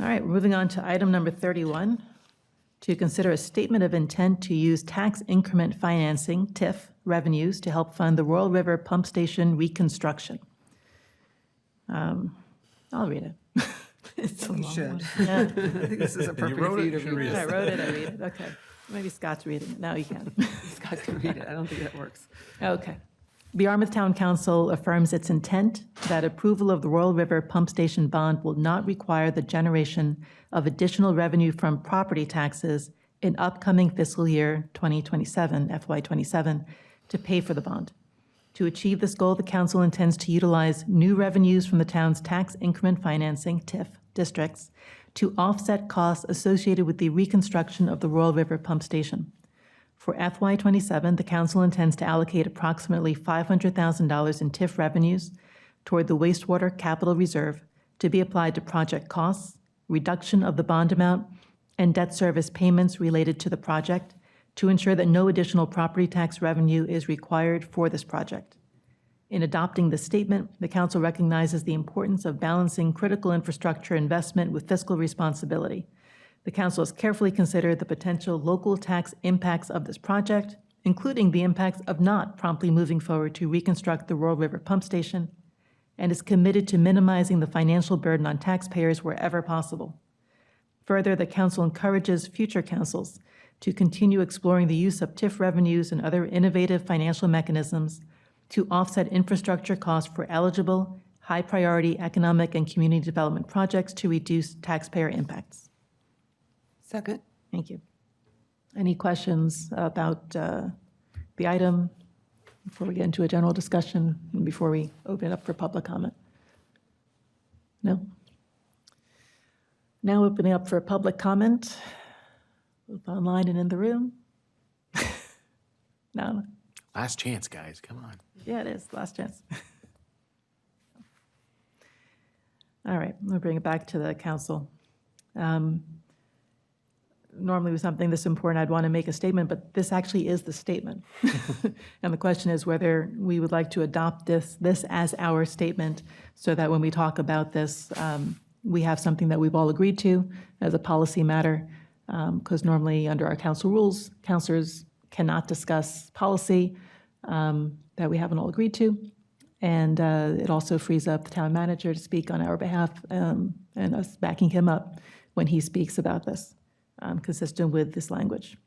All right, moving on to item number 31, to consider a statement of intent to use tax increment financing, TIF, revenues to help fund the Royal River Pump Station reconstruction. I'll read it. It's a You long should. one. Yeah. I think this is appropriate for you to read I this. wrote it, I read it, okay. Maybe Scott's reading it, now you can. Scott can read it. I don't think that works. Okay. The Yarmouth Town Council affirms its intent that approval of the Royal River Pump Station bond will not require the generation of additional revenue from property taxes in upcoming fiscal year 2027, FY27, to pay for the bond. To achieve this goal, the council intends to utilize new revenues from the town's tax increment financing, TIF, districts to offset costs associated with the reconstruction of the Royal River Pump Station. For FY27, the council intends to allocate approximately $500,000 in TIF revenues toward the wastewater capital reserve to be applied to project costs, reduction of the bond amount, and debt service payments related to the project to ensure that no additional property tax revenue is required for this project. In adopting this statement, the council recognizes the importance of balancing critical infrastructure investment with fiscal responsibility. The council has carefully considered the potential local tax impacts of this project, including the impacts of not promptly moving forward to reconstruct the Royal River Pump Station, and is committed to minimizing the financial burden on taxpayers wherever possible. Further, the council encourages future councils to continue exploring the use of TIF revenues and other innovative financial mechanisms to offset infrastructure costs for eligible, high-priority economic and community development projects to reduce taxpayer impacts. Second. Thank you. Any questions about the item before we get into a general discussion and before we open it up for public comment? No? Now opening up for public comment, both online and in the room. No? Last chance, guys. Come on. Yeah, it is. Last chance. All right, we'll bring it back to the council. Normally with something this important, I'd want to make a statement, but this actually is the statement. And the question is whether we would like to adopt this as our statement so that when we talk about this, we have something that we've all agreed to as a policy matter, because normally under our council rules, councilors cannot discuss policy that we haven't all agreed to. And it also frees up the town manager to speak on our behalf and us backing him up when he speaks about this, consistent with this language.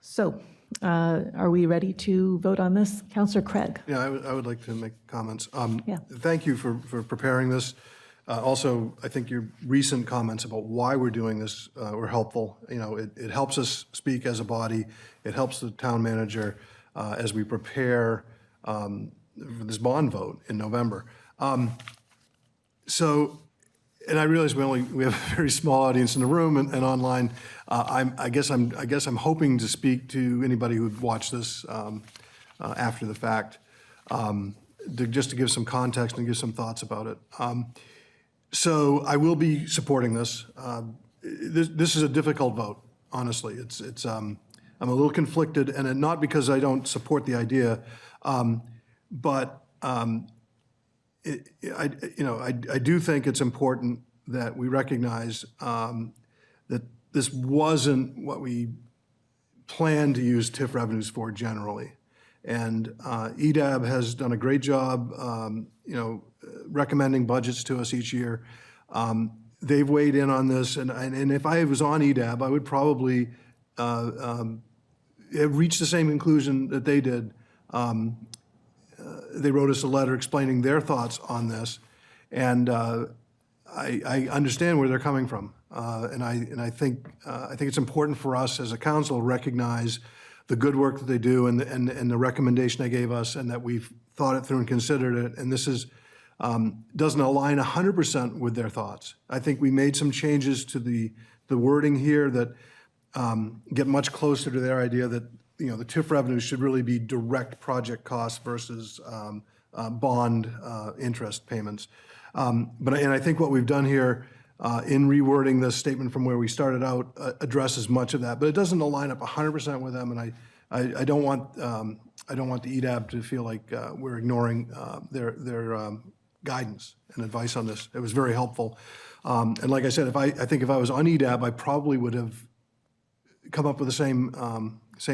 So are we ready to vote on this? Councillor Craig. Yeah, I would like to make comments. Yeah. Thank you for preparing this. Also, I think your recent comments about why we're doing this were helpful. You know, it helps us speak as a body. It helps the town manager as we prepare for this bond vote in November. And I realize we have a very small audience in the room and online. I guess I'm hoping to speak to anybody who'd watch this after the fact, just to give some context and give some thoughts about it. So I will be supporting this. This is a difficult vote, honestly. I'm a little conflicted, and not because I don't support the idea, but I do think it's important that we recognize that this wasn't what we planned to use TIF revenues for generally. And EDAB has done a great job, recommending budgets to us each year. They've weighed in on this, and if I was on EDAB, I would probably have reached the same conclusion that they did. They wrote us a letter explaining their thoughts on this, and I understand where they're coming from, and I think it's important for us as a council to recognize the good work that they do and the recommendation they gave us, and that we've thought it through and considered it. And this doesn't align 100% with their thoughts. I think we made some changes to the wording here that get much closer to their idea that the TIF revenues should really be direct project costs versus bond interest payments. And I think what we've done here in rewording this statement from where we started out addresses much of that, but it doesn't align up 100% with them. And I don't want the EDAB to feel like we're ignoring their guidance and advice on this. It was very helpful. And like I said, I think if I was on EDAB, I probably would have come up with the same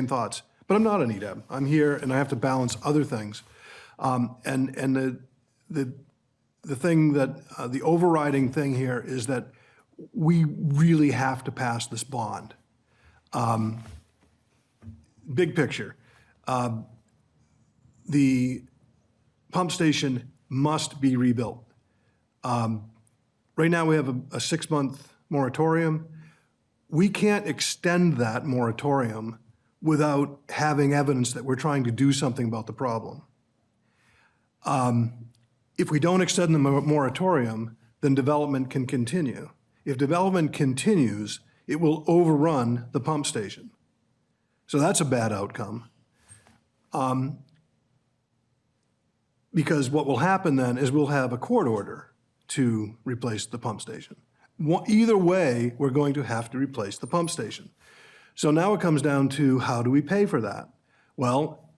thoughts. But I'm not on EDAB. I'm here, and I have to balance other things. And the thing that, the overriding thing here is that we really have to pass this bond. Big picture, the pump station must be rebuilt. Right now, we have a 6-month moratorium. We can't extend that moratorium without having evidence that we're trying to do something about the problem. If we don't extend the moratorium, then development can continue. If development continues, it will overrun the pump station. So that's a bad outcome. Because what will happen then is we'll have a court order to replace the pump station. Either way, we're going to have to replace the pump station. So now it comes down to how do we pay for that? Well,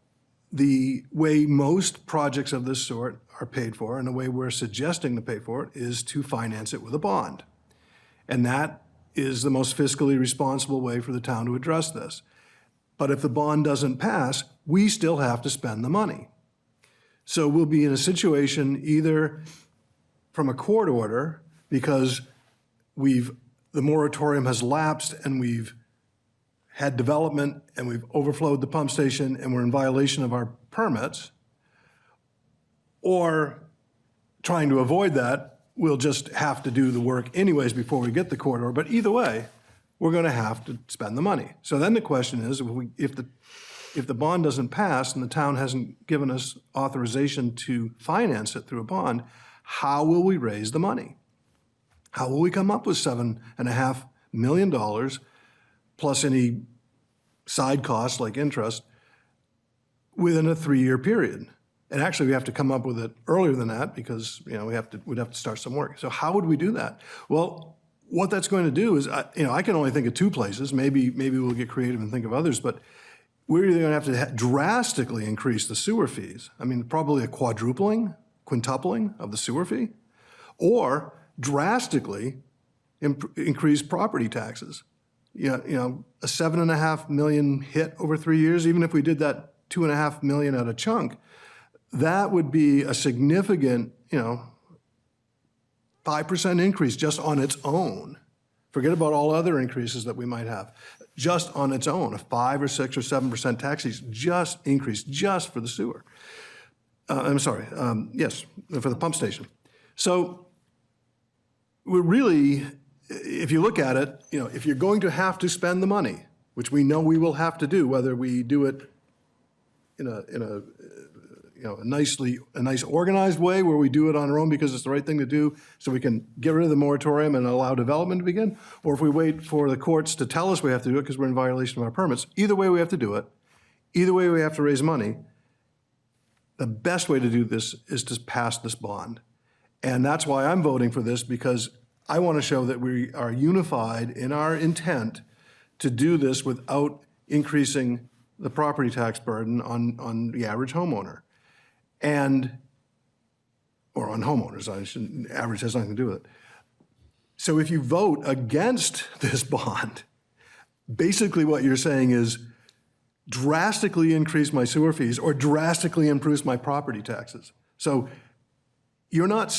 the way most projects of this sort are paid for, and the way we're suggesting to pay for it, is to finance it with a bond. And that is the most fiscally responsible way for the town to address this. But if the bond doesn't pass, we still have to spend the money. So we'll be in a situation either from a court order, because the moratorium has lapsed and we've had development and we've overflowed the pump station and we're in violation of our permits, or trying to avoid that, we'll just have to do the work anyways before we get the court order. But either way, we're going to have to spend the money. So then the question is, if the bond doesn't pass and the town hasn't given us authorization to finance it through a bond, how will we raise the money? How will we come up with $7.5 million plus any side costs like interest within a 3-year period? And actually, we have to come up with it earlier than that because we'd have to start some work. So how would we do that? Well, what that's going to do is, I can only think of 2 places. Maybe we'll get creative and think of others, but we're either going to have to drastically increase the sewer fees. I mean, probably a quintupling of the sewer fee, or drastically increase property taxes. A $7.5 million hit over 3 years, even if we did that $2.5 million at a chunk, that would be a significant, 5% increase just on its own. Forget about all other increases that we might have. Just on its own, a 5 or 6 or 7% tax increase just for the sewer. Yes, for the pump station. So we're really, if you look at it, if you're going to have to spend the money, which we know we will have to do, whether we do it in a nice organized way where we do it on our own because it's the right thing to do so we can get rid of the moratorium and allow development to begin, or if we wait for the courts to tell us we have to do it because we're in violation of our permits, either way we have to do it. Either way we have to raise money. The best way to do this is to pass this bond. And that's why I'm voting for this, because I want to show that we are unified in our intent to do this without increasing the property tax burden on the average homeowner. Or on homeowners, average has nothing to do with it. So if you vote against this bond, basically what you're saying is drastically increase my sewer fees or drastically increase my property taxes. So you're not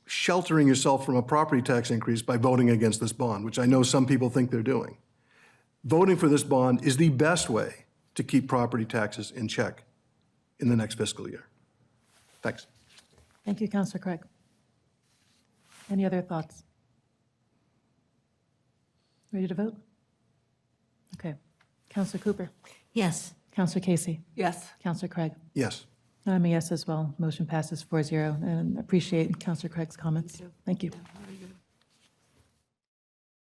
sheltering yourself from a property tax increase by voting against this bond, which I know some people think they're doing. Voting for this bond is the best way to keep property taxes in check in the next fiscal year. Thanks. Thank you, Councillor Craig. Any other thoughts? Ready to vote? Okay. Councillor Cooper. Yes. Councillor Casey. Yes. Councillor Craig. Yes. I'm a yes as well. Motion passes 4-0, and appreciate Councillor Craig's comments. Thank you.